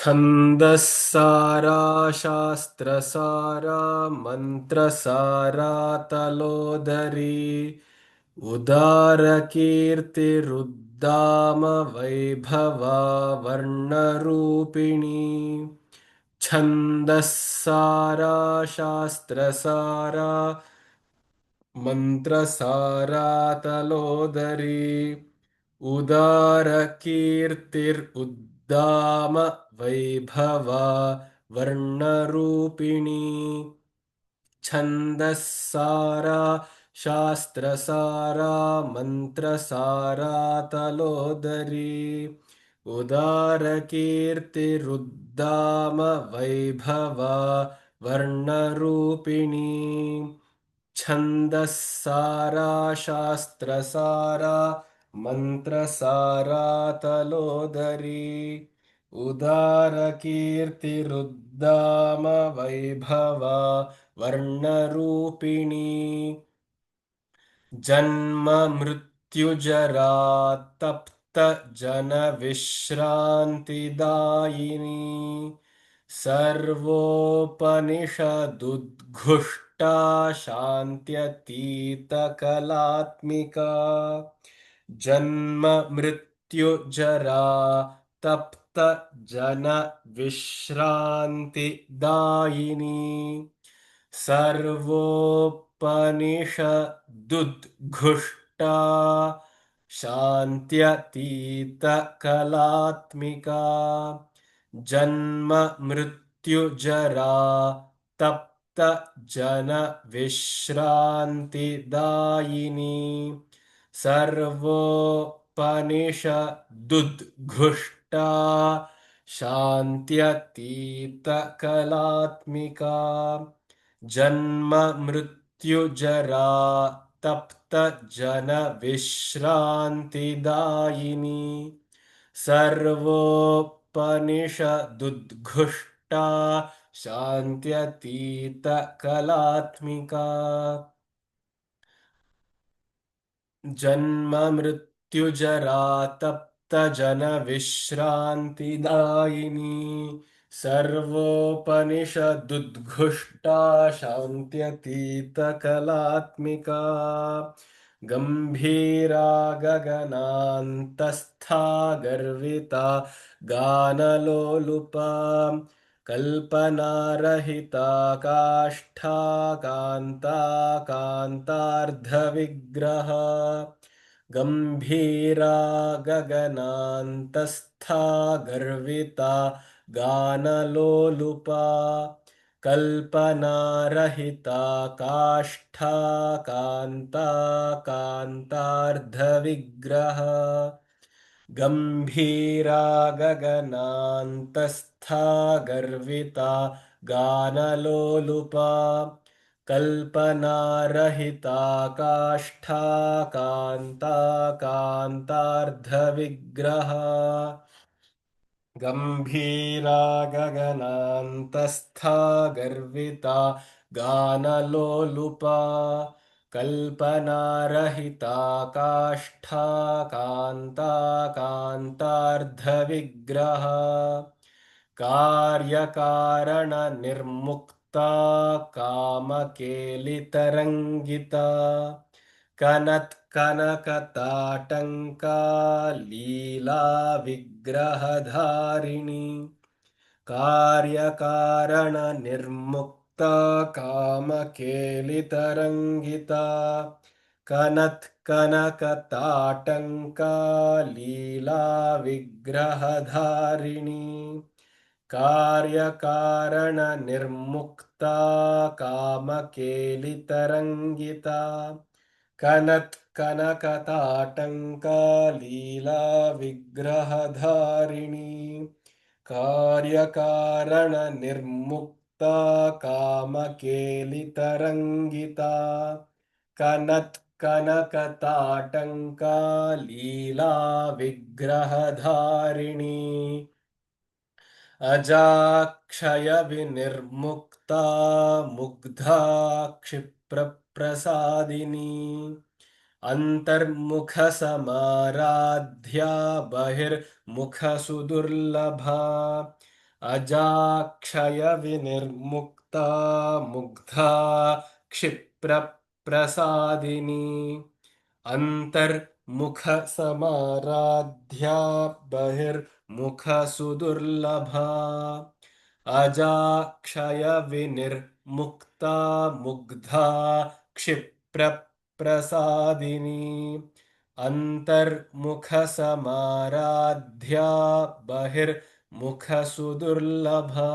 छन्दस्सारा शास्त्रसारा मन्त्रसारा तलोदरी उदारकीर्तिरुद्दाम वैभवा वर्णरूपिणी छन्दस्सारा शास्त्रसारा मन्त्रसारा तलोदरी उदारकीर्तिरुद्दाम वैभवा वर्णरूपिणी छन्दस्सारा शास्त्रसारा मन्त्रसारा तलोदरी उदारकीर्तिरुद्दाम वैभवा वर्णरूपिणी छन्दस्सारा शास्त्रसारा मन्त्रसारा तलोदरी उदारकीर्तिरुद्दाम वैभवा वर्णरूपिणी जन्म मृत्युजरा तप्त जनविश्रान्तिदायिनी सर्वोपनिषदुद्घुष्टा शान्त्यतीतकलात्मिका जन्म मृत्युजरा तप्त जन विश्रान्तिदायिनी सर्वोपनिषदुद्घुष्टा शान्त्यतीतकलात्मिका जन्म मृत्युजरा तप्त जन विश्रान्तिदायिनी सर्वोपनिषदुद्घुष्टा शान्त्यतीतकलात्मिका जन्म मृत्युजरा तप्त जन विश्रान्तिदायिनी सर्वोपनिषदुद्घुष्टा शान्त्यतीतकलात्मिका जन्म मृत्युजरा तप्त जन विश्रान्तिदायिनी सर्वोपनिषदुद्घुष्टा शान्त्यतीतकलात्मिका गम्भीरा गगनान्तस्था गर्विता गानलोलुपा कल्पनारहिता काष्ठा कान्ता कान्तार्धविग्रह गम्भीरा गगनान्तस्था गर्विता गानलोलुपा कल्पनारहिता काष्ठा कान्ता कान्तार्धविग्रह गम्भीरा गगनान्तस्था गर्विता गानलोलुपा कल्पनारहिता काष्ठा कान्ता कान्तार्धविग्रह गम्भीरा गगनान्तस्था गर्विता गानलोलुपा कल्पनारहिता काष्ठा कान्ता कान्तार्धविग्रह कार्यकारणनिर्मुक्ता कामकेलितरङ्गिता कनत्कनकताटङ्का लीला विग्रहधारिणी कार्यकारणनिर्मुक्ता कामकेलितरङ्गिता कनत्कनकताटङ्का लीला विग्रहधारिणी कार्यकारणनिर्मुक्ता कामकेलितरङ्गिता कनत्कनकताटङ्का लीला विग्रहधारिणी कार्यकारणनिर्मुक्ता कामकेलितरङ्गिता कनत्कनकताटङ्का लीला विग्रहधारिणी अजाक्षयविनिर्मुक्ता मुग्धा क्षिप्रप्रसादिनी अन्तर्मुखसमाराध्या बहिर्मुखसुदुर्लभा अजाक्षयविनिर्मुक्ता मुग्धा क्षिप्रप्रसादिनी अन्तर्मुखसमाराध्या बहिर्मुखसुदुर्लभा अजाक्षयविनिर्मुक्ता मुग्धा क्षिप्रप्रसादिनी अन्तर्मुखसमाराध्या बहिर्मुखसुदुर्लभा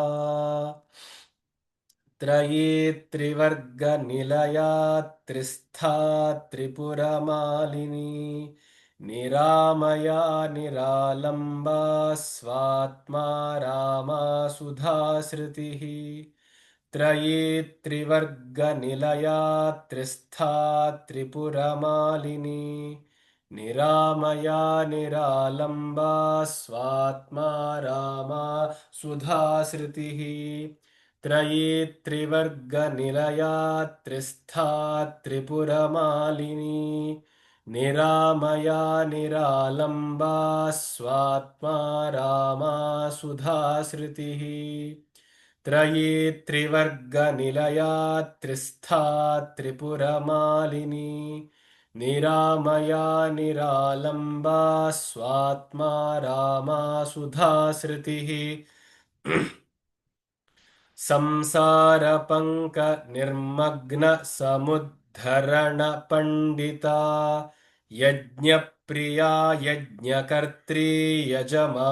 त्रयी त्रिवर्गनिलया त्रिस्था त्रिपुरमालिनी निरामया निरालम्बा स्वात्मा रामा सुधासृतिः त्रयी त्रिवर्गनिलया त्रिस्था त्रिपुरमालिनी निरामया निरालम्बा स्वात्मा रामा सुधासृतिः त्रयी त्रिवर्गनिलया त्रिस्था त्रिपुरमालिनी निरामया निरालम्बा स्वात्मा रामा सुधासृतिः त्रयी त्रिवर्गनिलया त्रिस्था त्रिपुरमालिनी निरामया निरालम्बा स्वात्मा रामा सुधासृतिः संसारपङ्कनिर्मग्नसमुद्धरणपण्डिता यज्ञप्रिया यज्ञकर्त्री यजमानस्वरूपिणी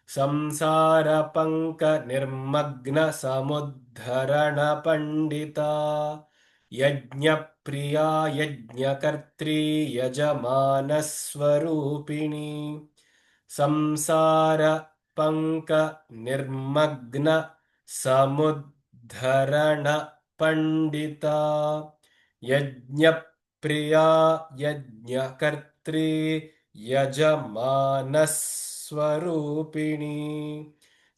संसारपङ्कनिर्मग्नसमुद्धरणपण्डिता यज्ञप्रिया यज्ञकर्त्री यजमानस्वरूपिणी संसार पंक निर्मग्न समुद्धरण पंडिता यज्ञप्रिया यज्ञकर्त्री यजमानस्वरूपिणी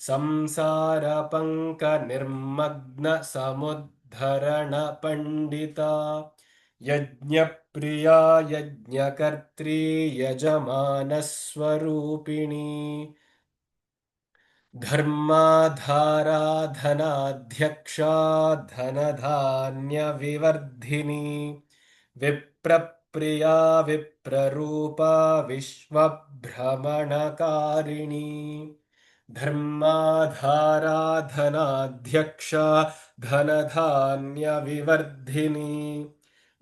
संसार पंक निर्मग्न समुद्धरण पंडिता यज्ञप्रिया यज्ञकर्त्री यजमानस्वरूपिणी धर्माधाराधनाध्यक्षा धनधान्यविवर्धिनी विप्रप्रिया विप्ररूपा विश्वभ्रमणकारिणी धर्माधाराधनाध्यक्षा धनधान्यविवर्धिनी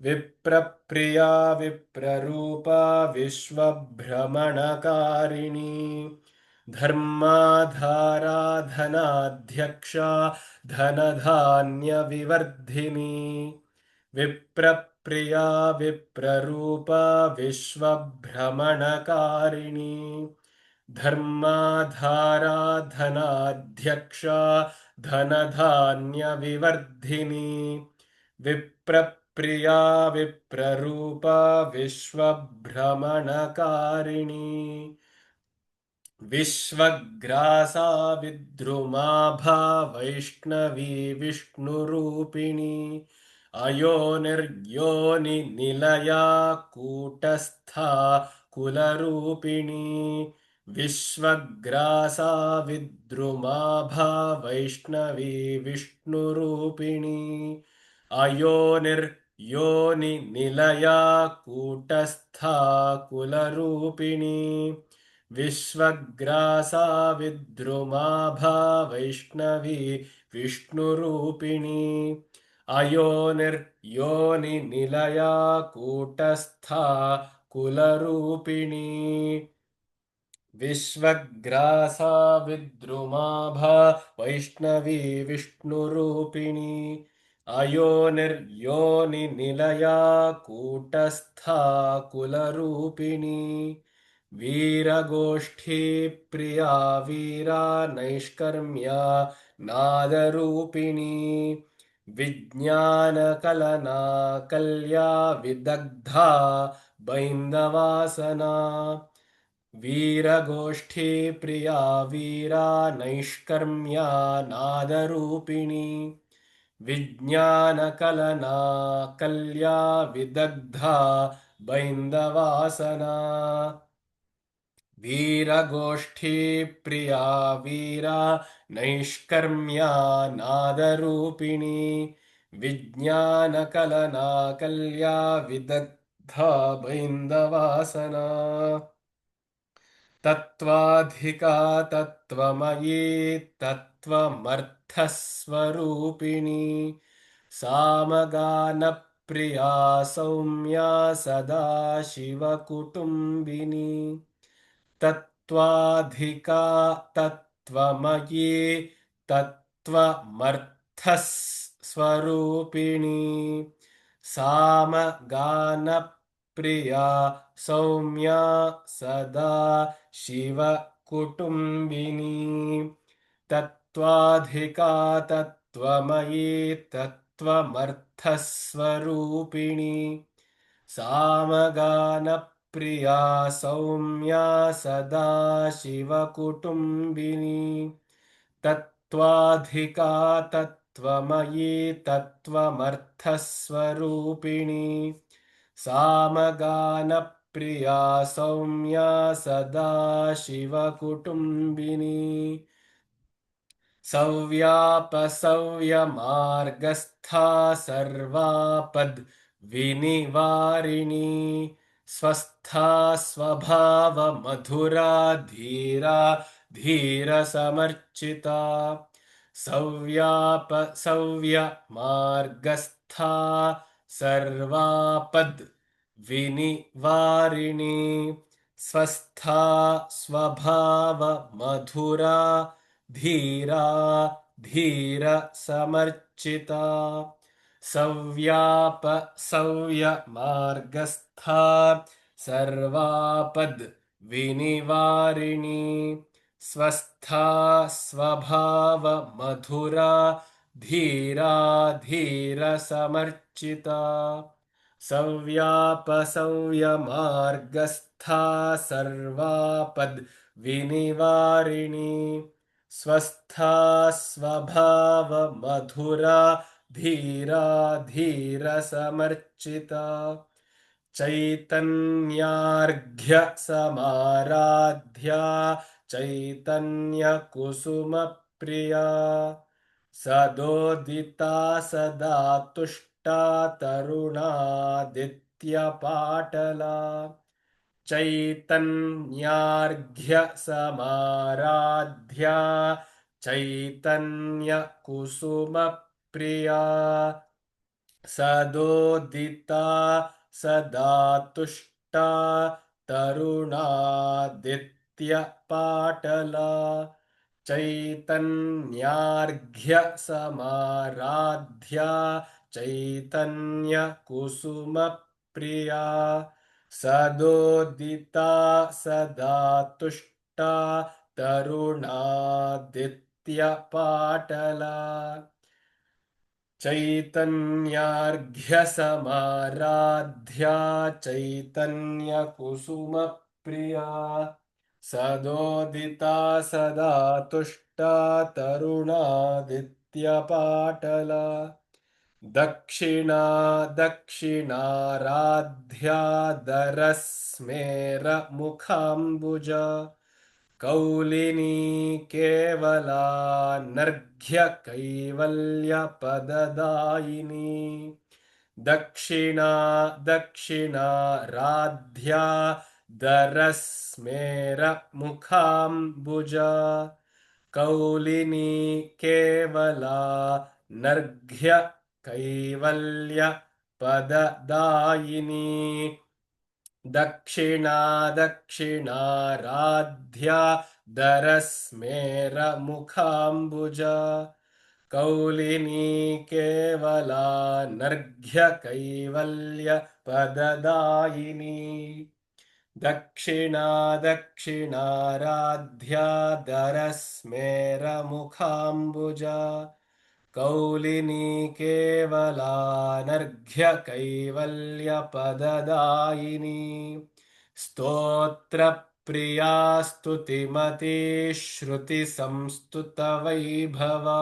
विप्रप्रिया विप्ररूपा विश्वभ्रमणकारिणी धर्माधाराधनाध्यक्षा धनधान्यविवर्धिनी विप्रप्रिया विप्ररूपा विश्वभ्रमणकारिणी धर्माधाराधनाध्यक्षा धनधान्यविवर्धिनी विप्रप्रिया विप्ररूपा विश्वभ्रमणकारिणी विश्वग्रासा विद्रुमाभा वैष्णवी विष्णुरूपिणी अयोनिर्योनिनिलया कूटस्था कुलरूपिणी विश्वग्रासा विद्रुमाभा वैष्णवी विष्णुरूपिणी अयोनिर्योनिनिलया कूटस्था कुलरूपिणी विश्वग्रासा विद्रुमाभा वैष्णवी विष्णुरूपिणी अयोनिर्योनिनिलया कूटस्था कुलरूपिणी विश्वग्रासा विद्रुमाभा वैष्णवी विष्णुरूपिणी अयोनिर्योनिनिलया कूटस्था कुलरूपिणी वीरगोष्ठी प्रिया वीरा नैष्कर्म्या नादरूपिणी विज्ञानकलना कल्या विदग्धा बैन्दवासना वीरगोष्ठी प्रिया वीरा नैष्कर्म्या नादरूपिणी विज्ञानकलना कल्या विदग्धा बैन्दवासना वीरगोष्ठीप्रिया वीरा नैष्कर्म्या नादरूपिणी विज्ञानकलना कल्या विदग्धा बैन्दवासना तत्त्वाधिका तत्त्वमयी तत्त्वमर्थस्वरूपिणी सामगानप्रिया सौम्या सदा शिवकुटुम्बिनी तत्त्वाधिका तत्त्वमयी तत्त्वमर्थस्वरूपिणी सामगानप्रिया सौम्या सदा शिवकुटुम्बिनी तत्त्वाधिका तत्त्वमयी तत्त्वमर्थस्वरूपिणी सामगानप्रिया सौम्या सदा शिवकुटुम्बिनी तत्त्वाधिका तत्त्वमयी तत्त्वमर्थस्वरूपिणी सामगानप्रिया सौम्या सदा शिवकुटुम्बिनी सव्यापसव्यमार्गस्था सर्वापद्विनिवारिणी स्वस्था स्वभावमधुरा धीरा धीरसमर्चिता सव्यमार्गस्था सर्वापद्विनिवारिणी स्वस्था स्वभावमधुरा धीरा धीरसमर्चिता सव्यमार्गस्था सर्वापद्विनिवारिणी स्वस्था स्वभावमधुरा धीरा धीरसमर्चिता सव्यापसव्यमार्गस्था सर्वापद्विनिवारिणी स्वस्था स्वभावमधुरा धीरा धीरसमर्चिता चैतन्यार्घ्यसमाराध्या चैतन्यकुसुमप्रिया सदोदिता सदा तुष्टा तरुणादित्यपाटला चैतन्यार्घ्यसमाराध्या चैतन्यकुसुमप्रिया सदोदिता सदा तुष्टा तरुणादित्यपाटला चैतन्यार्घ्यसमाराध्या चैतन्यकुसुमप्रिया सदोदिता सदा तुष्टा तरुणादित्यपाटला चैतन्यार्घ्यसमाराध्या चैतन्यकुसुमप्रिया सदोदिता सदा तुष्टा तरुणादित्यपाटला दक्षिणा दक्षिणाराध्या दरस्मेरमुखाम्बुजा कौलिनी केवला नर्घ्य कैवल्यपददायिनी दक्षिणा दक्षिणाराध्या दरस्मेरमुखाम्बुजा कौलिनी केवला नर्घ्य कैवल्यपददायिनी दक्षिणा दक्षिणाराध्या दरस्मेरमुखाम्बुजा कौलिनी केवला नर्घ्य कैवल्यपददायिनी दक्षिणा दक्षिणाराध्या दरस्मेरमुखाम्बुजा कौलिनी केवला नर्घ्य कैवल्यपददायिनी स्तोत्रप्रिया स्तुतिमती श्रुतिसंस्तुतवैभवा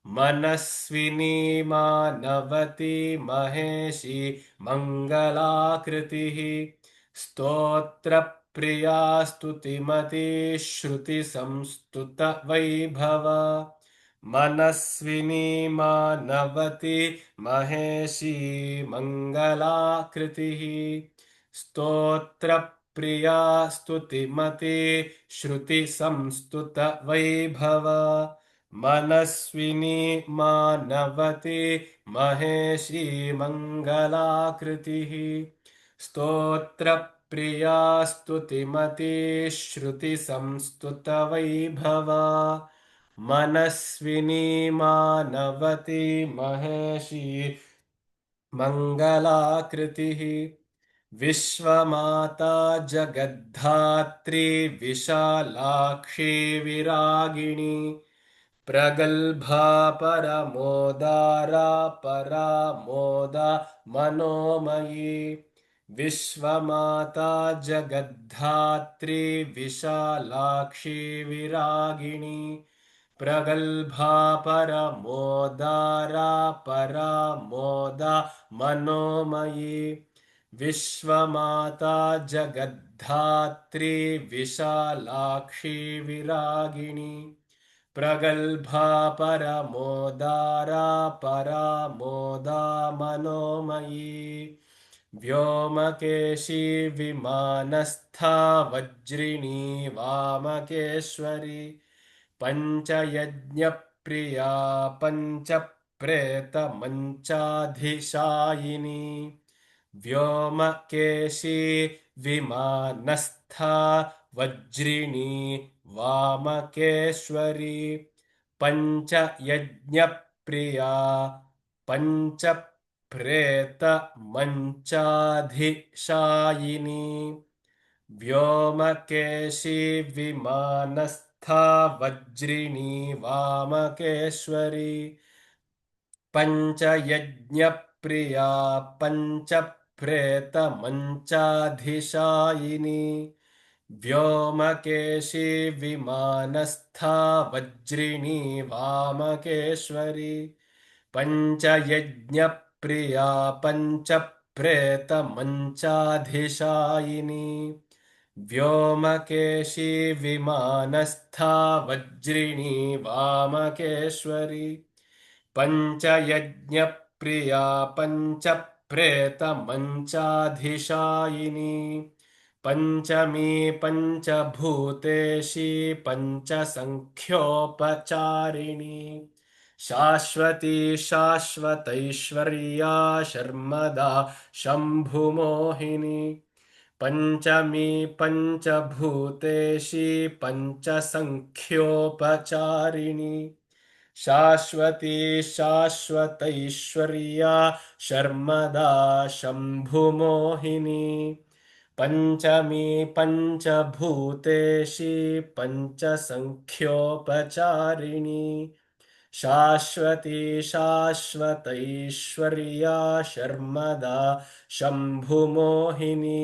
मनस्विनी मानवती महेशी मङ्गलाकृतिः स्तोत्रप्रिया प्रिया स्तुतिमती श्रुतिसंस्तुतवैभव मनस्विनी मानवती महेशी मङ्गलाकृतिः स्तोत्रप्रिया स्तुतिमती श्रुतिसंस्तुतवैभव मनस्विनी मानवती महेशी मङ्गलाकृतिः स्तोत्रप्रिया स्तुतिमती श्रुतिसंस्तुतवैभव मनस्विनी मानवती महेशी मङ्गलाकृतिः विश्वमाता जगद्धात्री विशालाक्षी विरागिणी प्रगल्भा परमोदारा परामोदा मनोमयी विश्वमाता जगद्धात्री विशालाक्षी विरागिणी प्रगल्भा परमोदारा परामोदा मनोमयी विश्वमाता जगद्धात्री विशालाक्षी विरागिणी प्रगल्भा परमोदारा परामोदा मनोमयी व्योमकेशी विमानस्था वज्रिणी वामकेश्वरी पञ्चयज्ञप्रिया पञ्चप्रेतमञ्चाधिशायिनी व्योमकेशी विमानस्था वज्रिणी वामकेश्वरी पञ्चयज्ञप्रिया पञ्चप्रेतमञ्चाधिशायिनी व्योमकेशी विमानस्था वज्रिणी वामकेश्वरी पञ्चयज्ञप्रिया पञ्चप्रेतमञ्चाधिशायिनी व्योमकेशी विमानस्था वज्रिणी वामकेश्वरी पञ्चयज्ञप्रिया पञ्चप्रेतमञ्चाधिशायिनी व्योमकेशी विमानस्था वज्रिणी वामकेश्वरी पञ्चयज्ञप्रिया पञ्चप्रेतमञ्चाधिशायिनी पञ्चमी पञ्चभूतेशी पञ्चसङ्ख्योपचारिणी शाश्वती शाश्वतैश्वर्या शर्मदा शम्भुमोहिनी पञ्चमी पञ्चभूतेशी पञ्चसङ्ख्योपचारिणी शाश्वती शाश्वतैश्वर्या शर्मदा शम्भुमोहिनी पञ्चमी पञ्चभूतेशी पञ्चसङ्ख्योपचारिणी शाश्वती शाश्वतैश्वर्या शर्मदा शम्भुमोहिनी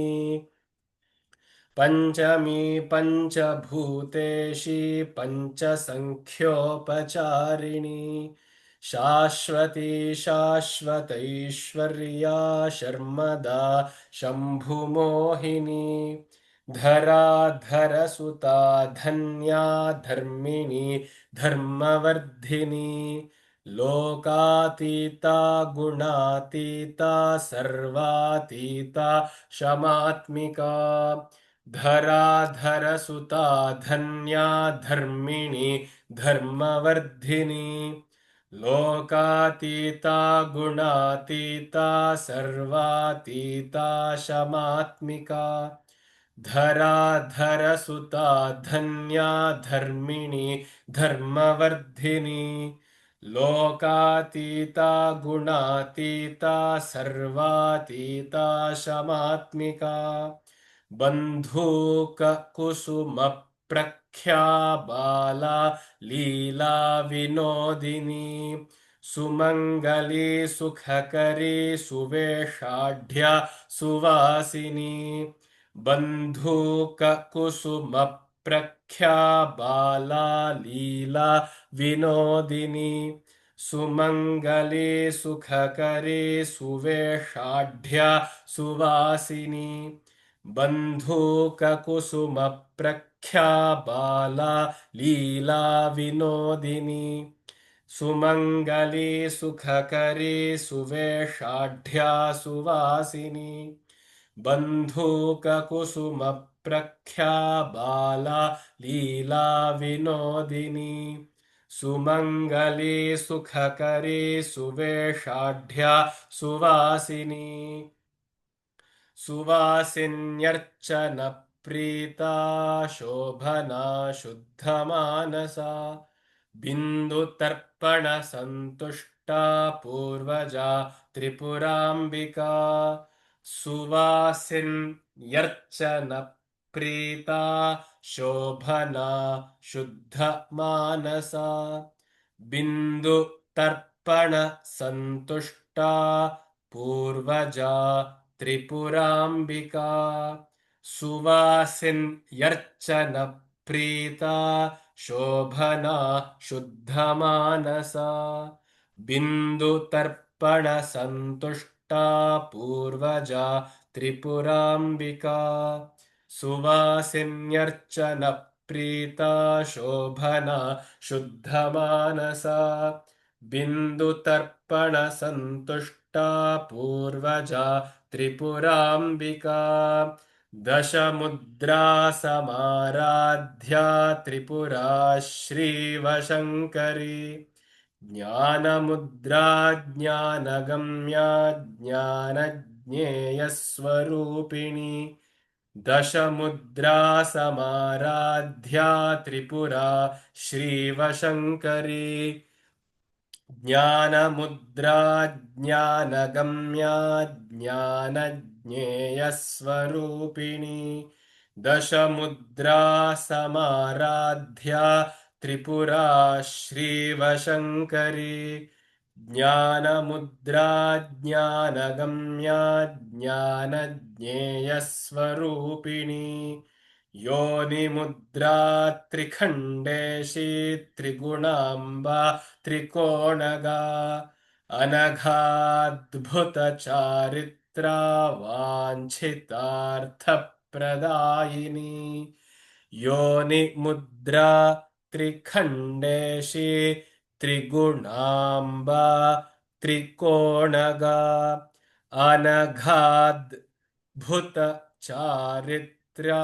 पञ्चमी पञ्चभूतेशी पञ्चसङ्ख्योपचारिणी शाश्वती शाश्वतैश्वर्या शर्मदा शम्भुमोहिनी धराधरसुता धन्या धर्मिणी धर्मवर्धिनी लोकातीता गुणातीता सर्वातीता शमात्मिका धराधरसुता धन्या धर्मिणी धर्मवर्धिनी लोकातीता गुणातीता सर्वातीता शमात्मिका धराधरसुता धन्या धर्मिणी धर्मवर्धिनी लोकातीता गुणातीता सर्वातीता शमात्मिका बन्धूककुसुमप्रख्या बाला लीला विनोदिनी सुमङ्गली सुखकरी सुवेषाढ्या सुवासिनी बन्धूककुसुमप्रख्या बाला लीला विनोदिनी सुमङ्गली सुखकरी सुवेषाढ्या सुवासिनी बन्धूककुसुमप्रख्या बाला लीला विनोदिनी सुमङ्गली सुखकरी सुवेषाढ्या सुवासिनी बन्धूककुसुमप्रख्या बाला लीला विनोदिनी सुमङ्गली सुखकरी सुवेषाढ्या सुवासिनी सुवासिन्यर्चनप्रीता शोभना शुद्धमानसा बिन्दुतर्पणसन्तुष्टा पूर्वजा त्रिपुराम्बिका सुवासिन्यर्चनप्रीता शोभना शुद्धमानसा बिन्दुतर्पणसन्तुष्टा पूर्वजा त्रिपुराम्बिका सुवासिन्यर्चनप्रीता शोभना शुद्धमानसा बिन्दुतर्पणसन्तुष्टा पूर्वजा त्रिपुराम्बिका सुवासिन्यर्चनप्रीता शोभना शुद्धमानसा बिन्दुतर्पणसन्तुष्टा पूर्वजा Tripurambika दशमुद्रासमाराध्या Tripura श्रीवशङ्करी ज्ञानमुद्रा ज्ञानगम्या ज्ञानज्ञेयस्वरूपिणी दशमुद्रासमाराध्या Tripura श्रीवशङ्करी ज्ञानमुद्रा ज्ञानगम्या ज्ञानज्ञेयस्वरूपिणी दशमुद्रा समाराध्या Tripura श्रीवशङ्करी ज्ञानमुद्रा ज्ञानगम्या ज्ञानज्ञेयस्वरूपिणी योनिमुद्रा त्रिखण्डेशी त्रिगुणाम्बा त्रिकोणगा अनघाद्भुतचारित्रा वाञ्छितार्थप्रदायिनी योनिमुद्रा त्रिखण्डेशी त्रिगुणाम्बा त्रिकोणगा अनघाद्भुतचारित्रा.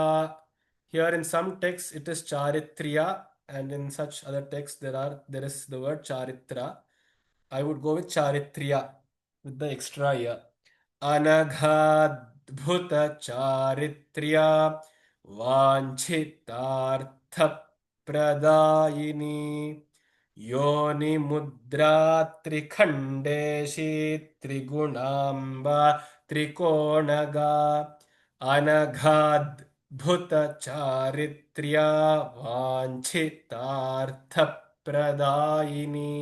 Here in some texts it is charitriya, and in such other texts there is the word charitra. I would go with charitriya with the extra ya. Anaghadbhuta charitriya vanchitartha pradayini yoni mudra trikhandeshi trigunamba trikonaga anaghad भूतचारित्र्या वाञ्छितार्थप्रदायिनी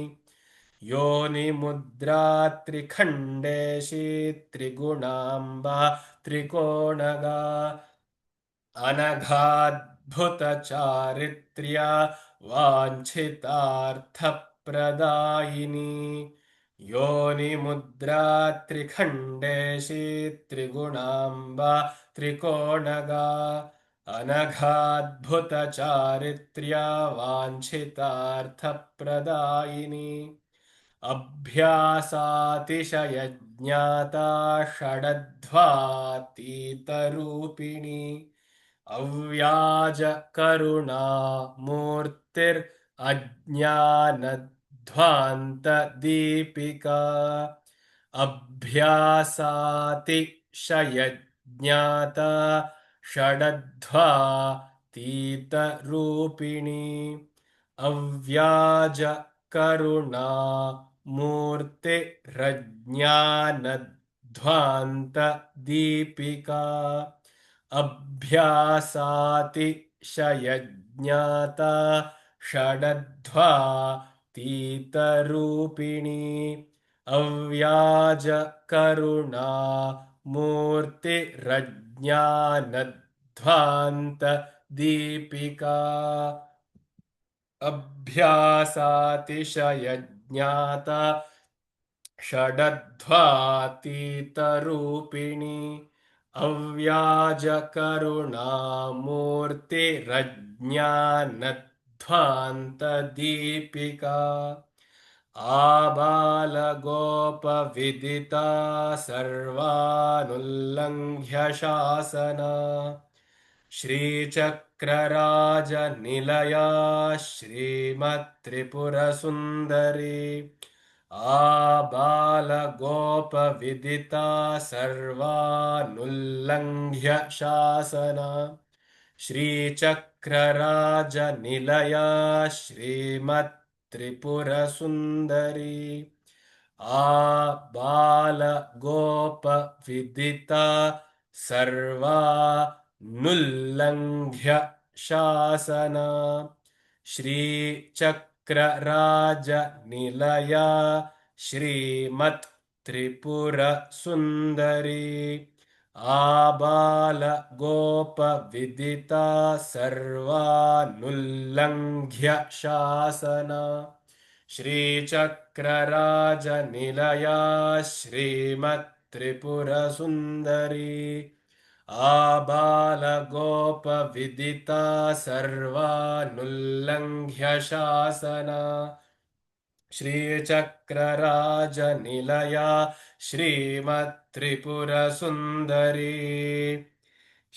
योनिमुद्रा त्रिखण्डेशी त्रिगुणाम्बा त्रिकोणगा अनघाद्भुतचारित्र्या वाञ्छितार्थप्रदायिनी योनिमुद्रा त्रिखण्डेशी त्रिगुणाम्बा त्रिकोणगा अनघाद्भुतचारित्र्या वाञ्छितार्थप्रदायिनी अभ्यासातिशयज्ञाता षडध्वातीतरूपिणी अव्याजकरुणा मूर्तिरज्ञानध्वान्तदीपिका अभ्यासातिशयज्ञाता षडध्वातीतरूपिणी अव्याजकरुणा मूर्तिरज्ञानध्वान्तदीपिका अभ्यासातिशयज्ञाता षडध्वातीतरूपिणी अव्याजकरुणा मूर्तिरज्ञानध्वान्तदीपिका अभ्यासातिशयज्ञाता षडध्वातीतरूपिणी अव्याजकरुणामूर्तिरज्ञानध्वान्तदीपिका आबालगोपविदिता सर्वानुल्लङ्घ्य शासना श्रीचक्रराजनिलया श्रीमत्त्रिपुरसुन्दरी आबालगोपविदिता सर्वानुल्लङ्घ्य शासना श्रीचक्रराजनिलया श्रीमत्त्रिपुरसुन्दरी आबालगोपविदिता सर्वानुल्लङ्घ्य शासना श्रीचक्रराजनिलया श्रीमत्त्रिपुरसुन्दरी आबालगोपविदिता सर्वानुल्लङ्घ्य शासना श्रीचक्रराजनिलया श्रीमत्त्रिपुरसुन्दरी आबालगोपविदिता सर्वानुल्लङ्घ्य शासना श्रीचक्रराजनिलया श्रीमत्त्रिपुरसुन्दरी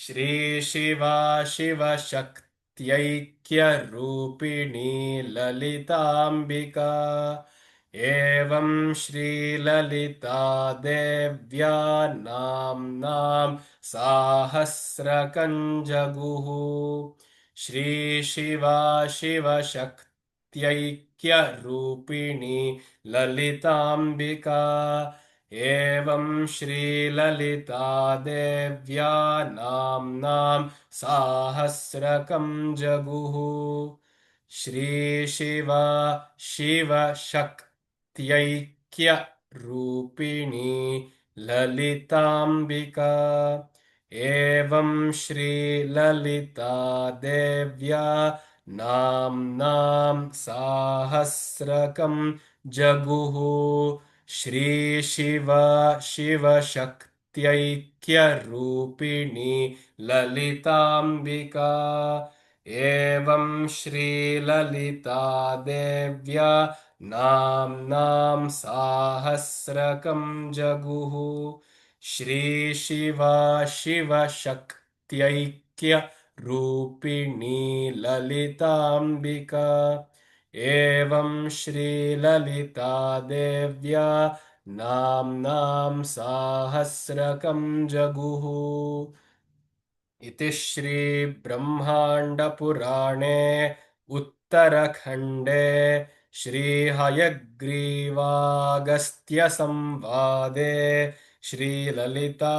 श्रीशिवा शिवशक्त्यैक्यरूपिणी Lalithambika एवं श्रीललिता देव्या नाम्नां साहस्रकञ्जगुः श्रीशिवा शिवशक्त्यैक्यरूपिणी ललिताम्बिका एवं श्रीललिता देव्या नाम्नां साहस्रकं जगुः श्रीशिवा शिवशक्त्यैक्यरूपिणी ललिताम्बिका एवं श्रीललिता देव्या नाम्नां साहस्रकं जगुः श्रीशिवा शिवशक्त्यैक्यरूपिणी ललिताम्बिका एवं श्रीललिता देव्या नाम्नां साहस्रकं जगुः श्रीशिवा शिवशक्त्यैक्यरूपिणी ललिताम्बिका एवं श्रीललिता देव्या नाम्नां साहस्रकं जगुः इति श्रीब्रह्माण्डपुराणे उत्तरखण्डे श्रीहयग्रीवागस्त्यसंवादे श्रीललिता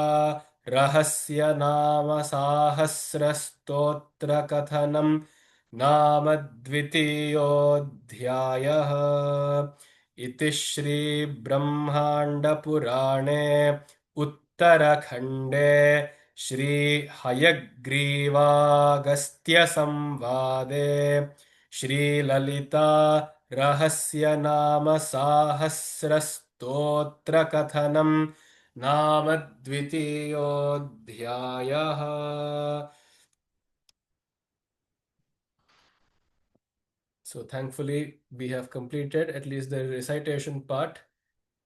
रहस्यनामसाहस्रस्तोत्रकथनं नाम द्वितीयोऽध्यायः इति श्रीब्रह्माण्डपुराणे उत्तरखण्डे श्रीहयग्रीवागस्त्यसंवादे श्रीललिता रहस्यनामसाहस्रस्तोत्रकथनं नाम द्वितीयोऽध्यायः. So thankfully we have completed at least the recitation part,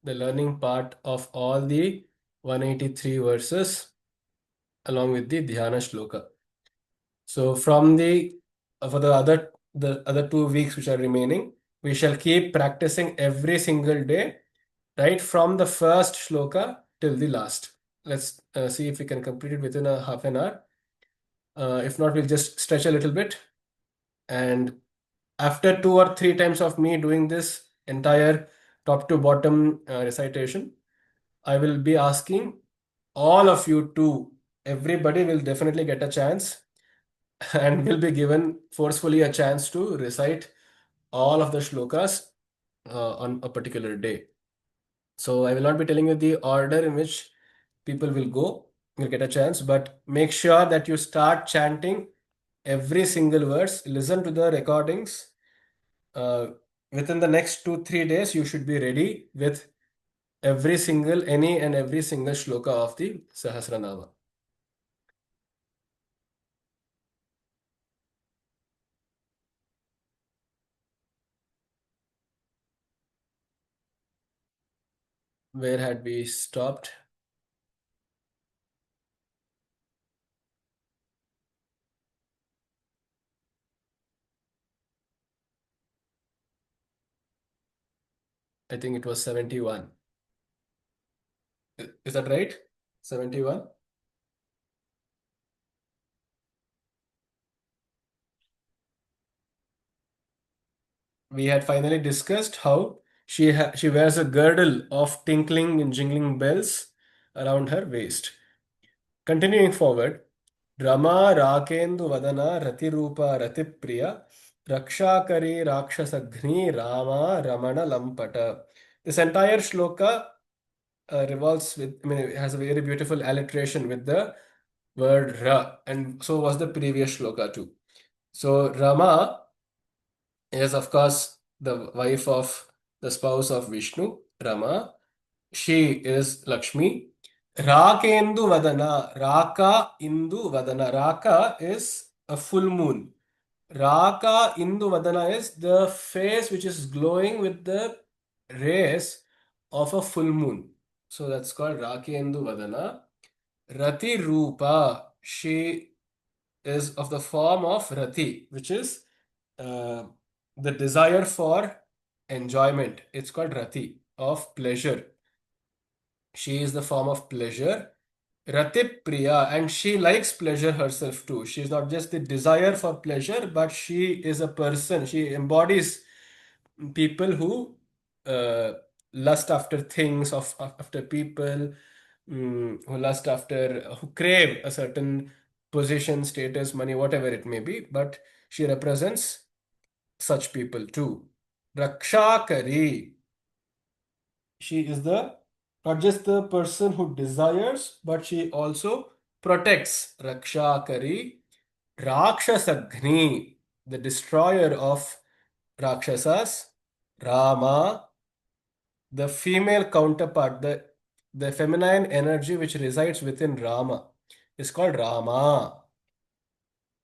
the learning part of all the 183 verses along with the dhyana shloka. So from for the other 2 weeks which are remaining, we shall keep practicing every single day, right from the first shloka till the last. Let's see if we can complete it within a half an hour. If not, we'll just stretch a little bit. And after 2 or 3 times of me doing this entire top to bottom recitation, I will be asking all of you to, everybody will definitely get a chance and will be given forcefully a chance to recite all of the shlokas on a particular day. So I will not be telling you the order in which people will get a chance, but make sure that you start chanting every single verse. Listen to the recordings. Within the next 2-3 days, you should be ready with any and every single shloka of the Sahasranama. Where had we stopped? I think it was 71. Is that right? 71? We had finally discussed how she wears a girdle of tinkling and jingling bells around her waist. Continuing forward, Rama Rakendu Vadana Ratirupa Ratipriya Rakshakari Rakshasagni Rama Ramana Lampata. This entire shloka revolves with, I mean, it has a very beautiful alliteration with the word Ra, and so was the previous shloka too. So Rama is, of course, the wife of the spouse of Vishnu, Rama. She is Lakshmi. Rakendu Vadana. Raka Indu Vadana. Raka is a full moon. Raka Indu Vadana is the face which is glowing with the rays of a full moon. So that's called Rakendu Vadana. Rati Rupa. She is of the form of Rati, which is uh, the desire for enjoyment. It's called Rati, of pleasure. She is the form of pleasure. Rati Priya, and she likes pleasure herself too. She is not just the desire for pleasure, but she is a person. She embodies people who uh, lust after things, after people, who lust after, who crave a certain position, status, money, whatever it may be. But she represents such people too. Rakshakari. She is the not just the person who desires, but she also protects. Rakshakari. Rakshasagni, the destroyer of Rakshasas. Rama, the female counterpart, the feminine energy which resides within Rama is called Rama.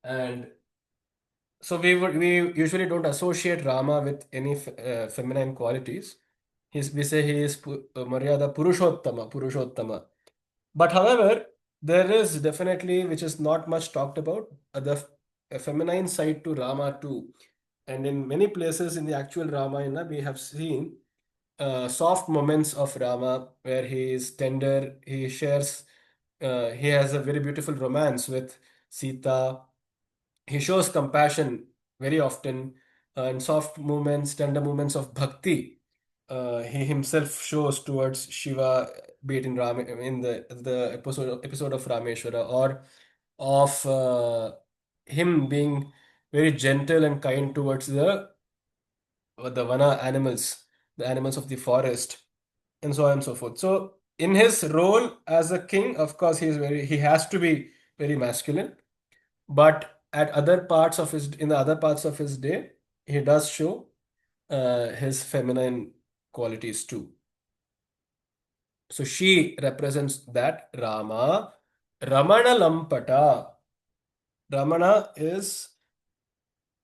And so we usually don't associate Rama with any feminine qualities. We say he is Maryada Purushottama. But however, there is definitely, which is not much talked about, a feminine side to Rama too. And in many places in the actual Ramayana, we have seen soft moments of Rama where he is tender, he has a very beautiful romance with Sita. He shows compassion very often, and soft moments, tender moments of bhakti. He himself shows towards Shiva, be it in the episode of Rameshwara, or of him being very gentle and kind towards the vana animals, the animals of the forest, and so on and so forth. So, in his role as a king, of course, he has to be very masculine, but in the other parts of his day, he does show his feminine qualities too. So she represents that Rama. Ramana Lampata. Ramana is,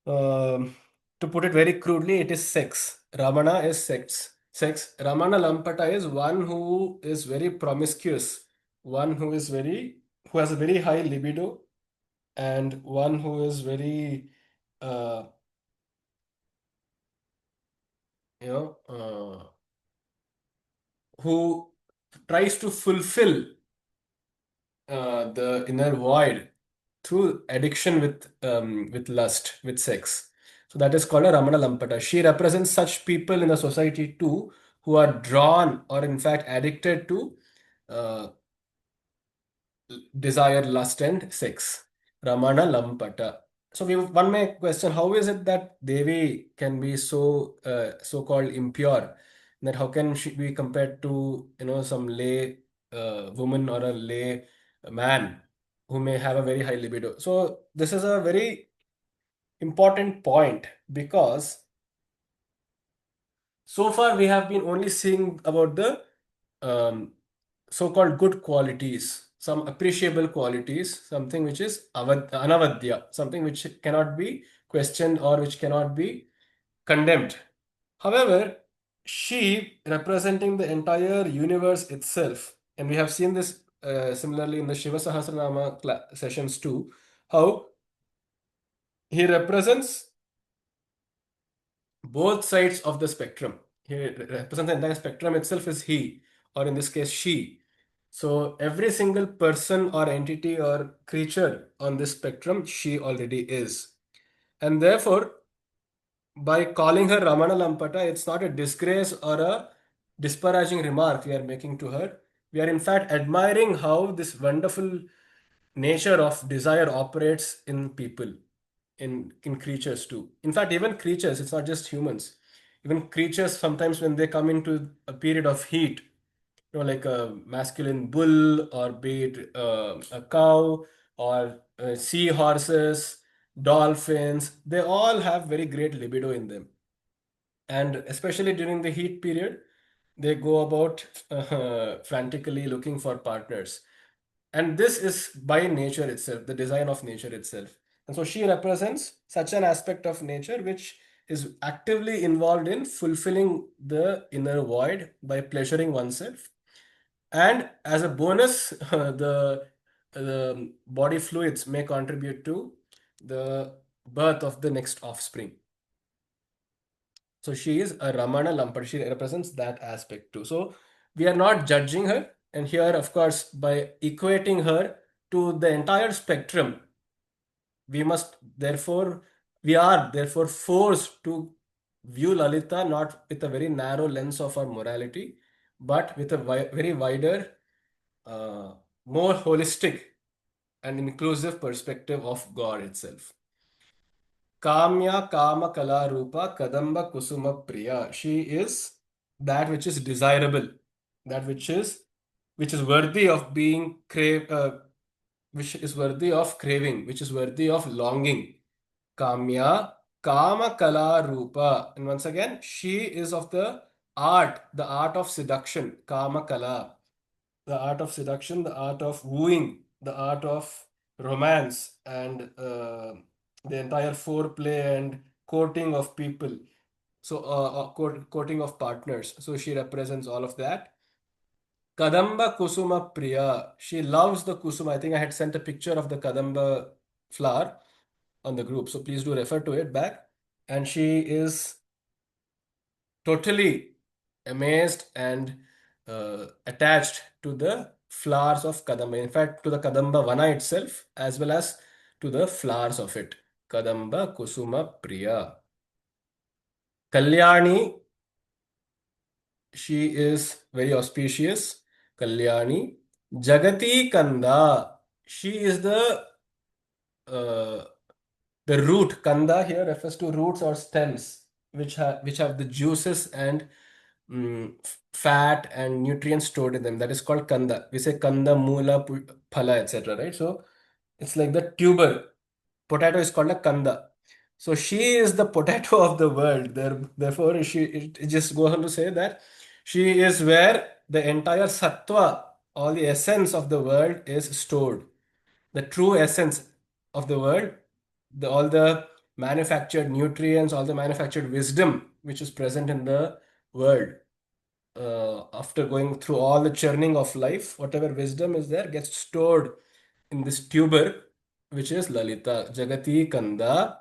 to put it very crudely, it is sex. Ramana is sex. Sex. Ramana Lampata is one who is very promiscuous, one who has a very high libido, and one who is very, uh, you know, who tries to fulfill the inner void through addiction with lust, with sex. So that is called a Ramana Lampata. She represents such people in the society too, who are drawn or in fact addicted to uh, desire, lust, and sex. Ramana Lampata. So one may question, how is it that Devi can be so-called impure? That how can she be compared to some lay woman or a lay man who may have a very high libido? So this is a very important point because so far we have been only seeing about the um, so-called good qualities, some appreciable qualities, something which is anavadya, something which cannot be questioned or which cannot be condemned. However, she representing the entire universe itself. And we have seen this similarly in the Shiva Sahasranama sessions too, how he represents both sides of the spectrum. He represents the entire spectrum itself is he, or in this case, she. So every single person or entity or creature on this spectrum, she already is. And therefore, by calling her Ramana Lampata, it's not a disgrace or a disparaging remark we are making to her. We are in fact admiring how this wonderful nature of desire operates in people, in creatures too. In fact, even creatures, it's not just humans. Even creatures sometimes when they come into a period of heat, like a masculine bull or be it a cow or seahorses, dolphins, they all have very great libido in them. And especially during the heat period, they go about frantically looking for partners. And this is by nature itself, the design of nature itself. And so she represents such an aspect of nature which is actively involved in fulfilling the inner void by pleasuring oneself. And as a bonus, the body fluids may contribute to the birth of the next offspring. So she is a Ramana Lampad. She represents that aspect too. So we are not judging her. And here, of course, by equating her to the entire spectrum, we must therefore, we are therefore forced to view Lalita not with a very narrow lens of our morality, but with a very wider, uh, more holistic and inclusive perspective of God itself. Kamya Kama Kala Rupa Kadamba Kusuma Priya. She is that which is desirable, that which is worthy of being which is worthy of craving, which is worthy of longing. Kamya Kama Kala Rupa. And once again, she is of the art of seduction, Kama Kala, the art of seduction, the art of wooing, the art of romance, and the entire foreplay and courting of people. So, courting of partners. So, she represents all of that. Kadamba Kusuma Priya. She loves the Kusuma. I think I had sent a picture of the Kadamba flower on the group. So, please do refer to it back. And she is totally amazed and attached to the flowers of Kadamba. In fact, to the Kadamba Vana itself, as well as to the flowers of it. Kadamba Kusuma Priya. Kalyani, she is very auspicious. Kalyani. Jagati Kanda, she is uh, the root. Kanda here refers to roots or stems, which have the juices and fat and nutrients stored in them. That is called kanda. We say kanda, mula, phala, etc. Right? So it's like the tuber. Potato is called a kanda. So she is the potato of the world. Therefore, it just goes on to say that she is where the entire sattva, all the essence of the world is stored. The true essence of the world, all the manufactured nutrients, all the manufactured wisdom which is present in the world after going through all the churning of life, whatever wisdom is there gets stored in this tuber, which is Lalita. Jagati Kanda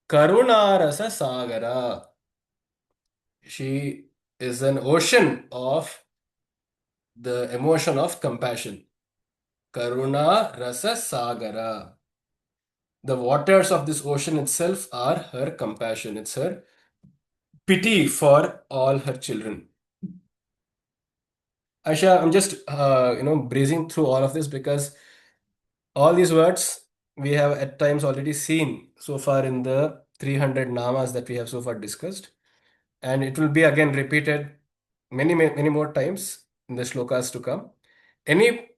Karuna Rasa Sagara. She is an ocean of the emotion of compassion. Karuna Rasa Sagara. The waters of this ocean itself are her compassion. It's her pity for all her children. Aisha, I'm just breezing through all of this because all these words we have at times already seen so far in the 300 namas that we have so far discussed, and it will be again repeated many more times in the shlokas to come. Any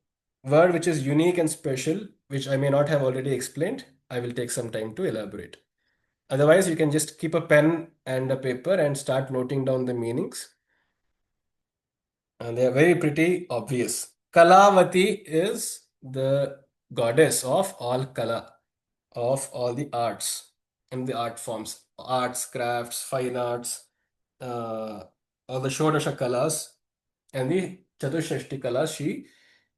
word which is unique and special, which I may not have already explained, I will take some time to elaborate. Otherwise, you can just keep a pen and a paper and start noting down the meanings. And they are very pretty obvious. Kalavati is the goddess of all kala, of all the arts and the art forms, arts, crafts, fine arts, uh, all the Shodasha Kalas and the Chatushashti Kalas she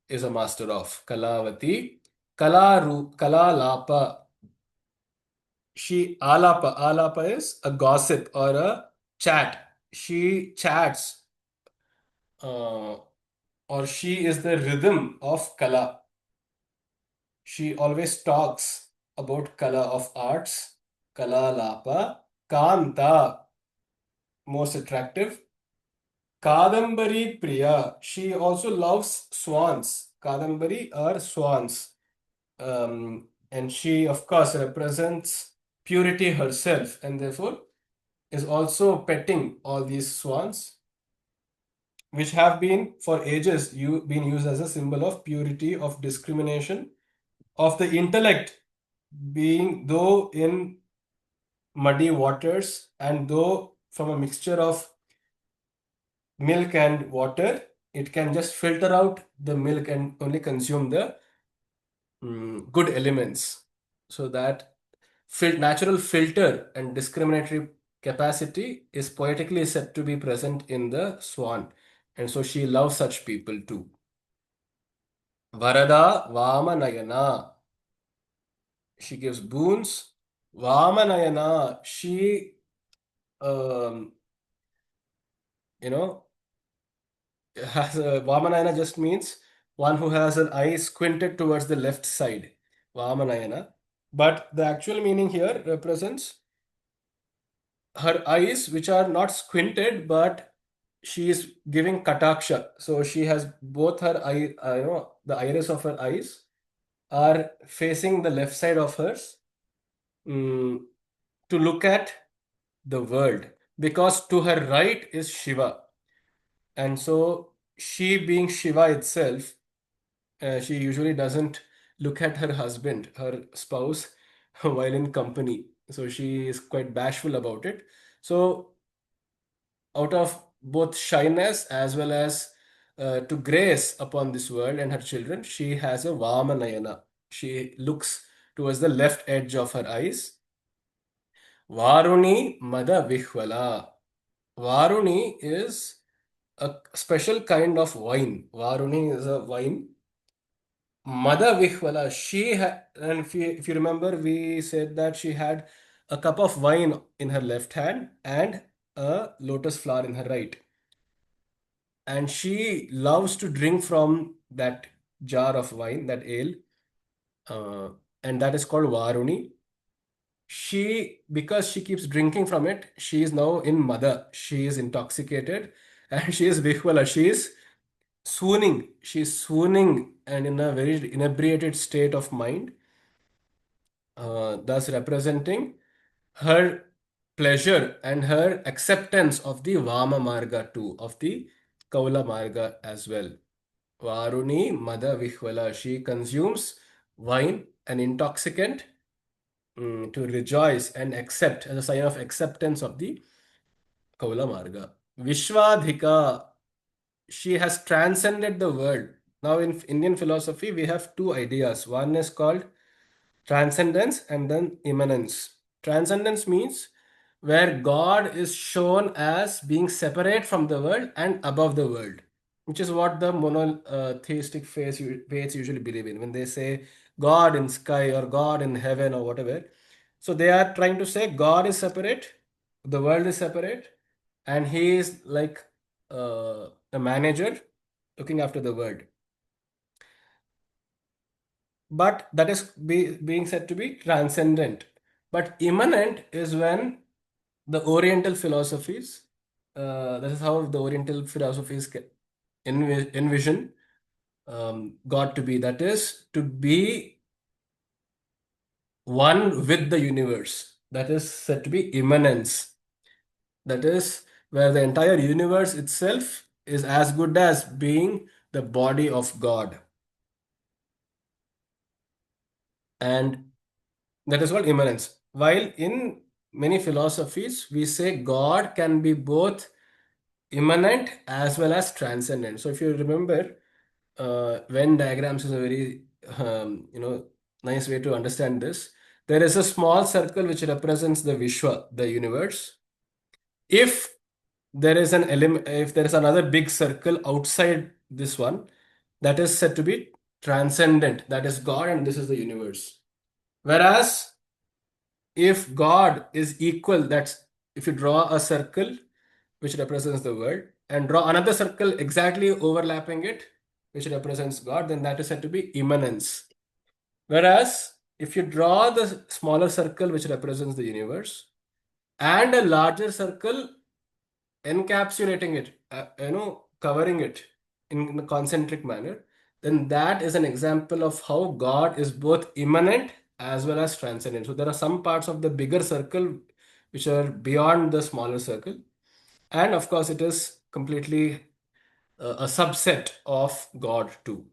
is a master of. Kalavati, Kalalapa. She Alapa is a gossip or a chat. She chats, uh, or she is the rhythm of Kala. She always talks about Kala of arts. Kala Lapa. Kanta, most attractive. Kadambari Priya. She also loves swans. Kadambari are swans. And she, of course, represents purity herself and therefore is also petting all these swans, which have been for ages been used as a symbol of purity, of discrimination, of the intellect being though in muddy waters and though from a mixture of milk and water, it can just filter out the milk and only consume the good elements. So that natural filter and discriminatory capacity is poetically said to be present in the swan. And so she loves such people too. Varada Vamanayana. She gives boons. Vamanayana. She, um, you know, has a Vamanayana just means one who has an eye squinted towards the left side. Vamanayana. But the actual meaning here represents her eyes, which are not squinted, but she is giving kataksha. So she has both her eye, the iris of her eyes are facing the left side of hers, mm, to look at the world, because to her right is Shiva. And so she being Shiva itself, she usually doesn't look at her husband, her spouse, while in company. So she is quite bashful about it. So out of both shyness as well as to grace upon this world and her children, she has a Vamanayana. She looks towards the left edge of her eyes. Varuni Mada Vihvala. Varuni is a special kind of wine. Varuni is a wine. Mada Vihvala, and if you remember, we said that she had a cup of wine in her left hand and a lotus flower in her right. And she loves to drink from that jar of wine, that ale, uh, and that is called Varuni. Because she keeps drinking from it, she is now in Mada. She is intoxicated and she is Vihvala. She is swooning. She is swooning and in a very inebriated state of mind, thus representing her pleasure and her acceptance of the Vama Marga too, of the Kaula Marga as well. Varuni Mada Vihvala. She consumes wine, an intoxicant, to rejoice and accept as a sign of acceptance of the Kaula Marga. Vishwadhika. She has transcended the world. Now, in Indian philosophy, we have two ideas. One is called transcendence and then immanence. Transcendence means where God is shown as being separate from the world and above the world, which is what the monotheistic faiths usually believe in when they say God in sky or God in heaven or whatever. So they are trying to say God is separate, the world is separate, and He is like a manager looking after the world. But that is being said to be transcendent. But immanent is when the Oriental philosophies, that is how the Oriental philosophies envision God to be. That is to be one with the universe. That is said to be immanence. That is where the entire universe itself is as good as being the body of God. And that is called immanence. While in many philosophies, we say God can be both immanent as well as transcendent. So if you remember, Venn diagrams is a very nice way to understand this. There is a small circle which represents the Vishwa, the universe. If there is an element, if there is another big circle outside this one, that is said to be transcendent. That is God, and this is the universe. Whereas if God is equal, that's if you draw a circle which represents the world and draw another circle exactly overlapping it, which represents God, then that is said to be immanence. Whereas if you draw the smaller circle which represents the universe and a larger circle encapsulating it, covering it in a concentric manner, then that is an example of how God is both immanent as well as transcendent. So there are some parts of the bigger circle which are beyond the smaller circle. And of course, it is completely a subset of God too.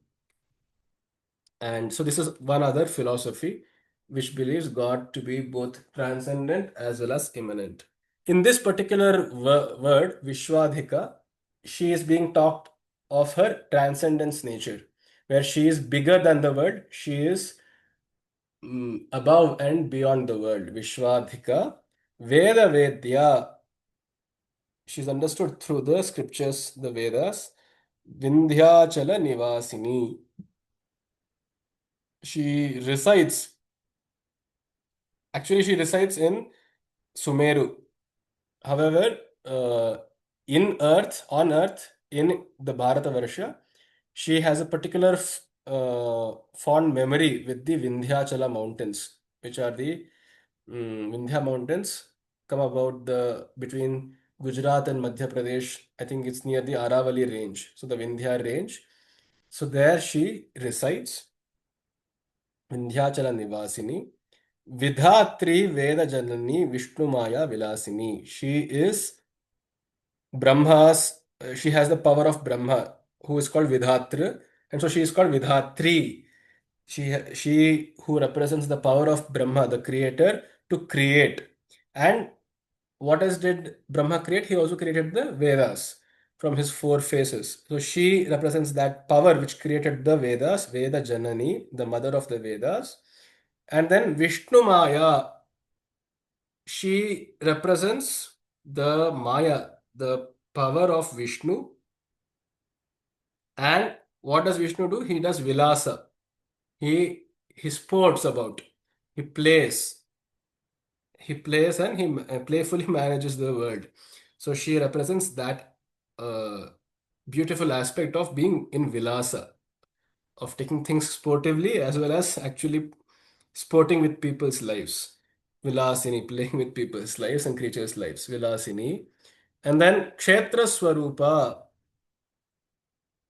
And so this is one other philosophy which believes God to be both transcendent as well as immanent. In this particular word, Vishwadhika, she is being talked of her transcendence nature, where she is bigger than the world, she is above and beyond the world. Vishwadhika, Veda Vedya, she's understood through the scriptures, the Vedas. Vindhyachala Nivasini, she resides in Sumeru. However, on Earth, in the Bharatavarsha, she has a particular fond memory with the Vindhyachala mountains, which are the Vindhya mountains, come about the between Gujarat and Madhya Pradesh. I think it's near the Aravali range. So the Vindhya range. So there she resides, Vindhyachala Nivasini. Vidhatri Veda Janani Vishnu Maya Vilasini. She is she has the power of Brahma, who is called Vidhatra, and so she is called Vidhatri. She who represents the power of Brahma, the creator, to create. And what else did Brahma create? He also created the Vedas from his four faces. So she represents that power which created the Vedas, Veda Janani, the mother of the Vedas. And then Vishnu Maya, she represents the Maya, the power of Vishnu. And what does Vishnu do? He does Vilasa. He sports about. He plays. He plays and he playfully manages the world. So she represents that uh, beautiful aspect of being in Vilasa, of taking things sportively as well as actually sporting with people's lives. Vilasini, playing with people's lives and creatures' lives. Vilasini. And then Kshetra Swarupa.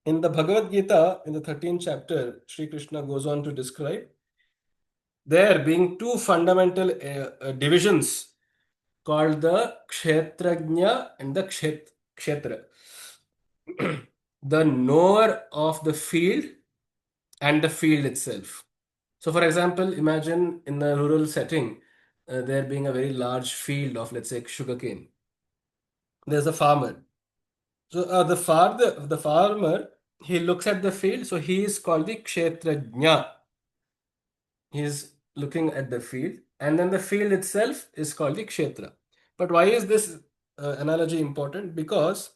In the Bhagavad Gita, in the 13th chapter, Sri Krishna goes on to describe there being two fundamental divisions called the Kshetrajna and the Kshetra. The knower of the field and the field itself. So, for example, imagine in a rural setting, there being a very large field of, let's say, sugarcane. There's a farmer. So, the farmer, he looks at the field, so he is called the Kshetrajna. He is looking at the field, and then the field itself is called the Kshetra. But why is this analogy important? Because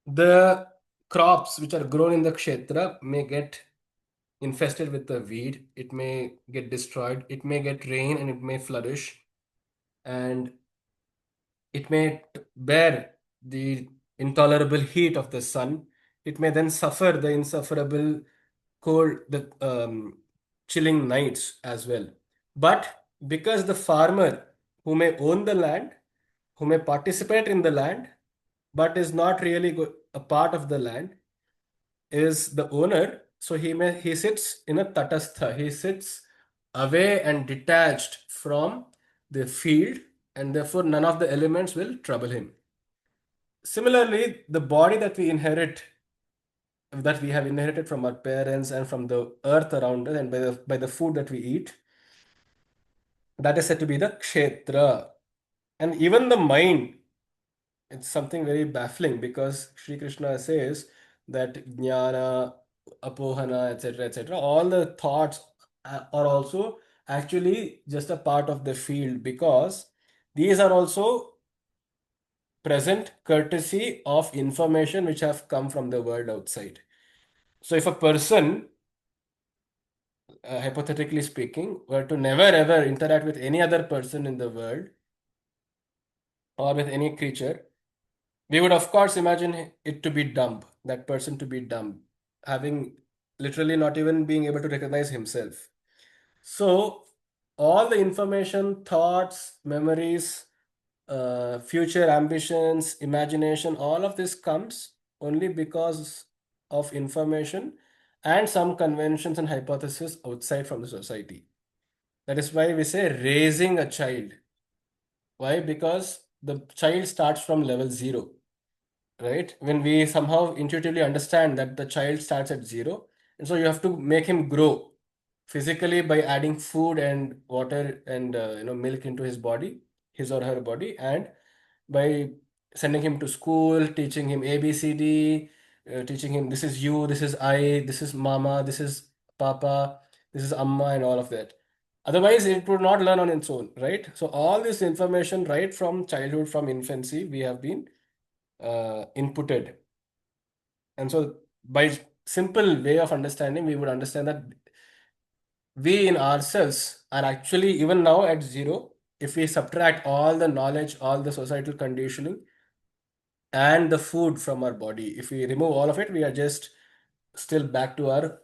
the crops which are grown in the Kshetra may get infested with the weed, it may get destroyed, it may get rain and it may flourish, and it may bear the intolerable heat of the sun. It may then suffer the insufferable cold, the chilling nights as well. But because the farmer who may own the land, who may participate in the land, but is not really a part of the land, is the owner. So he sits in a tatastha. He sits away and detached from the field, and therefore none of the elements will trouble him. Similarly, the body that we have inherited from our parents and from the earth around us and by the food that we eat, that is said to be the kshetra. And even the mind, it's something very baffling because Sri Krishna says that jnana, apohana, etc., all the thoughts are also actually just a part of the field because these are also present courtesy of information which have come from the world outside. So if a person, hypothetically speaking, were to never ever interact with any other person in the world or with any creature, we would of course imagine it to be dumb, that person to be dumb, having literally not even being able to recognize himself. So all the information, thoughts, memories, future ambitions, imagination, all of this comes only because of information and some conventions and hypotheses outside from the society. That is why we say raising a child. Why? Because the child starts from level zero, right? When we somehow intuitively understand that the child starts at zero, and so you have to make him grow physically by adding food and water and milk into his body, his or her body, and by sending him to school, teaching him ABCD, teaching him this is you, this is I, this is mama, this is papa, this is amma, and all of that. Otherwise, it would not learn on its own, right? So all this information, right from childhood, from infancy, we have been inputted. And so by simple way of understanding, we would understand that we in ourselves are actually even now at zero. If we subtract all the knowledge, all the societal conditioning, and the food from our body, if we remove all of it, we are just still back to our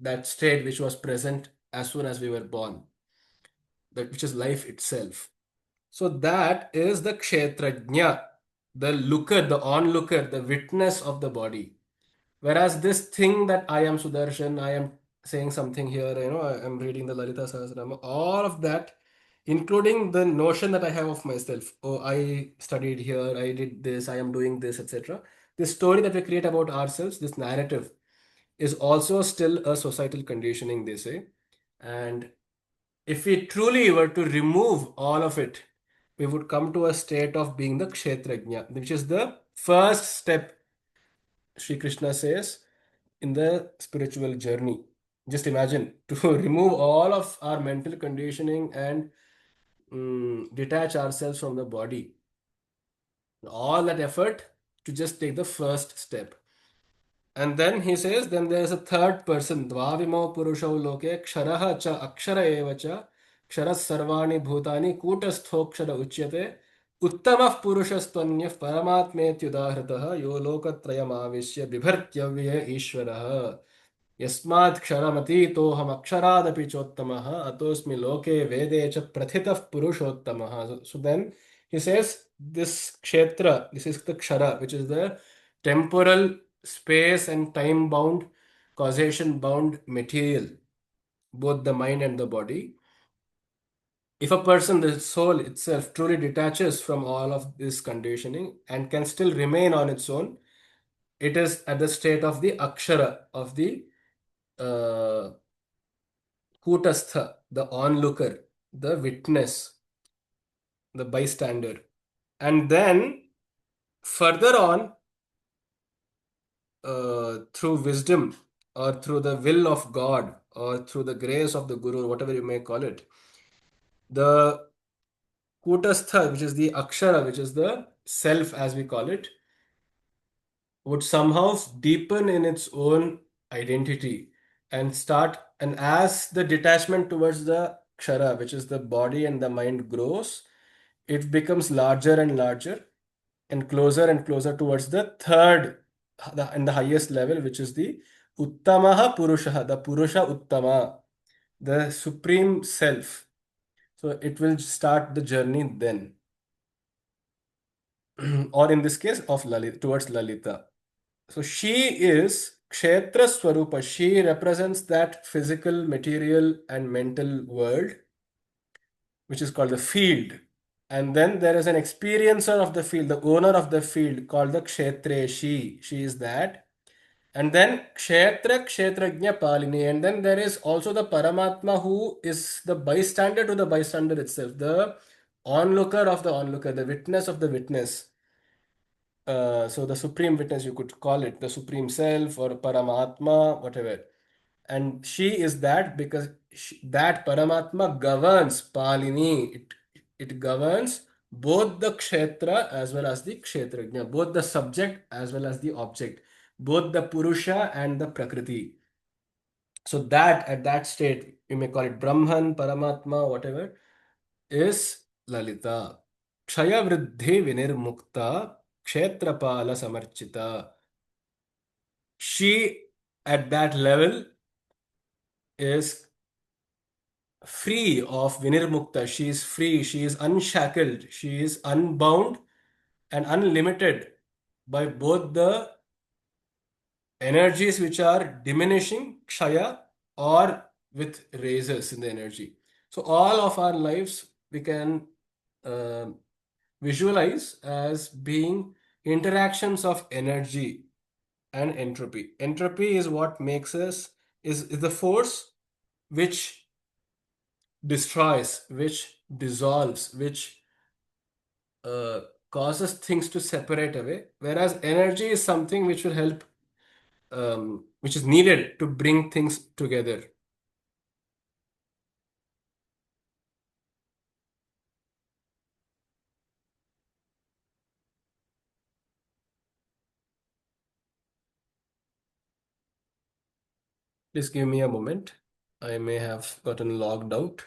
that state which was present as soon as we were born, that which is life itself. So that is the kshetrajna, the looker, the onlooker, the witness of the body. Whereas this thing that I am Sudarshan, I am saying something here, I am reading the Lalita Sahasranama, all of that, including the notion that I have of myself. Oh, I studied here, I did this, I am doing this, etc. This story that we create about ourselves, this narrative, is also still a societal conditioning, they say. And if we truly were to remove all of it, we would come to a state of being the Kshetrajna, which is the first step, Sri Krishna says, in the spiritual journey. Just imagine to remove all of our mental conditioning and detach ourselves from the body. All that effort to just take the first step. And then he says, then there is a third person, Dvavimo Purusho Loke, Ksharaha cha Akshara eva cha, Ksharas Sarvani Bhutani, Kutasthoksara Uchyate, Uttamah Purushastvanyah Paramatmetyudahrataha, Yo Lokatrayamavishya Bibhartyavya Ishvaraha. यस्मात् क्षरमतीतोऽहम् अक्षरादपि चोत्तमः अतोऽस्मि लोके वेदे च प्रथितः पुरुषोत्तमः. So then he says this kshetra, this is the kshara, which is the temporal, space and time bound, causation bound material, both the mind and the body. If a person, the soul itself, truly detaches from all of this conditioning and can still remain on its own, it is at the state of the akshara, of the uh, Kutastha, the onlooker, the witness, the bystander. And then further on, through wisdom or through the will of God or through the grace of the Guru, whatever you may call it, the Kutastha, which is the Akshara, which is the self as we call it, would somehow deepen in its own identity and start. And as the detachment towards the Kshara, which is the body and the mind, grows, it becomes larger and larger and closer towards the third and the highest level, which is the Uttamaha Purushaha, the Purusha Uttama, the supreme self. So it will start the journey then, or in this case, of Lalita, towards Lalita. So she is Kshetra Swarupa. She represents that physical, material, and mental world, which is called the field. And then there is an experiencer of the field, the owner of the field, called the Kshetreshi. She is that. And then Kshetra Kshetrajna Palini. And then there is also the Paramatma, who is the bystander to the bystander itself, the onlooker of the onlooker, the witness of the witness. So the supreme witness, you could call it the supreme self or Paramatma, whatever. And she is that because that Paramatma governs Palini. It governs both the kshetra as well as the kshetrajna, both the subject as well as the object, both the Purusha and the Prakriti. So that at that state, you may call it Brahman, Paramatma, whatever, is Lalita. Kshaya Vriddhi Vinirmukta Kshetrapala Samarchita. She at that level is free of Vinirmukta. She is free, she is unshackled, she is unbound and unlimited by both the energies which are diminishing, Kshaya, or with raises in the energy. So all of our lives we can uh, visualize as being interactions of energy and entropy. Entropy is what makes us, is the force which destroys, which dissolves, which uh, causes things to separate away, whereas energy is something which will help, which is needed to bring things together. Please give me a moment. I may have gotten logged out.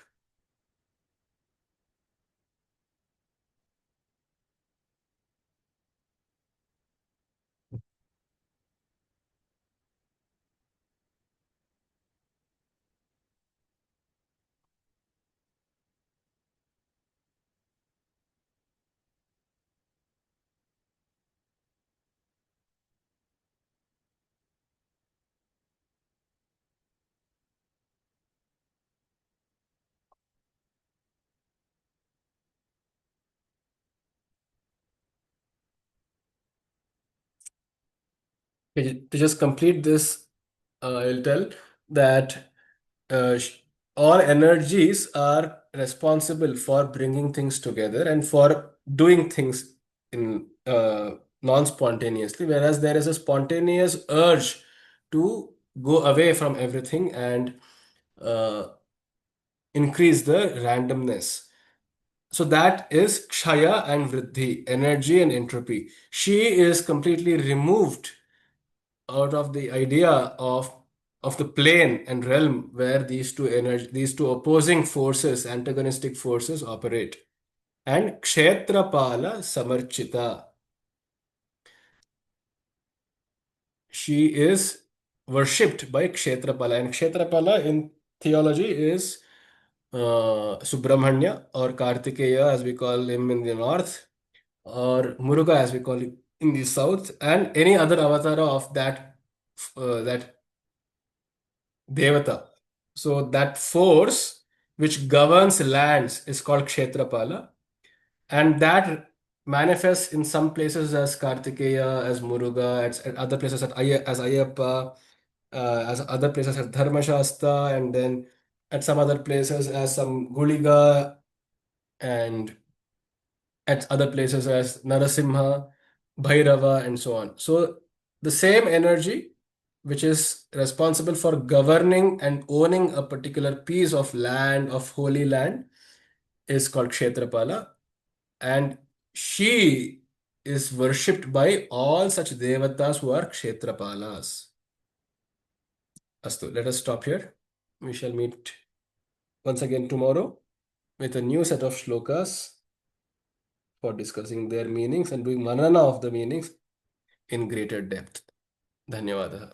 To just complete this, I'll tell that uh, sh- all energies are responsible for bringing things together and for doing things in non-spontaneously, whereas there is a spontaneous urge to go away from everything and uh, increase the randomness. So that is Kshaya and Vriddhi, energy and entropy. She is completely removed out of the idea of the plane and realm where these two opposing forces, antagonistic forces operate. And Kshetrapala Samarchita. She is worshipped by Kshetrapala. And Kshetrapala in theology is Subramanya or Kartikeya, as we call him in the north, or Muruga, as we call it in the south, and any other avatar of that Devata. So that force which governs lands is called Kshetrapala, and that manifests in some places as Kartikeya, as Muruga, at other places as Ayyappa, as other places as Dharmashastra, and then at some other places as some Guliga, and at other places as Narasimha, Bhairava, and so on. So the same energy which is responsible for governing and owning a particular piece of land, of holy land, is called Kshetrapala. And she is worshipped by all such devatas who are Kshetrapalas. Astu, let us stop here. We shall meet once again tomorrow with a new set of shlokas for discussing their meanings and doing manana of the meanings in greater depth. धन्यवादः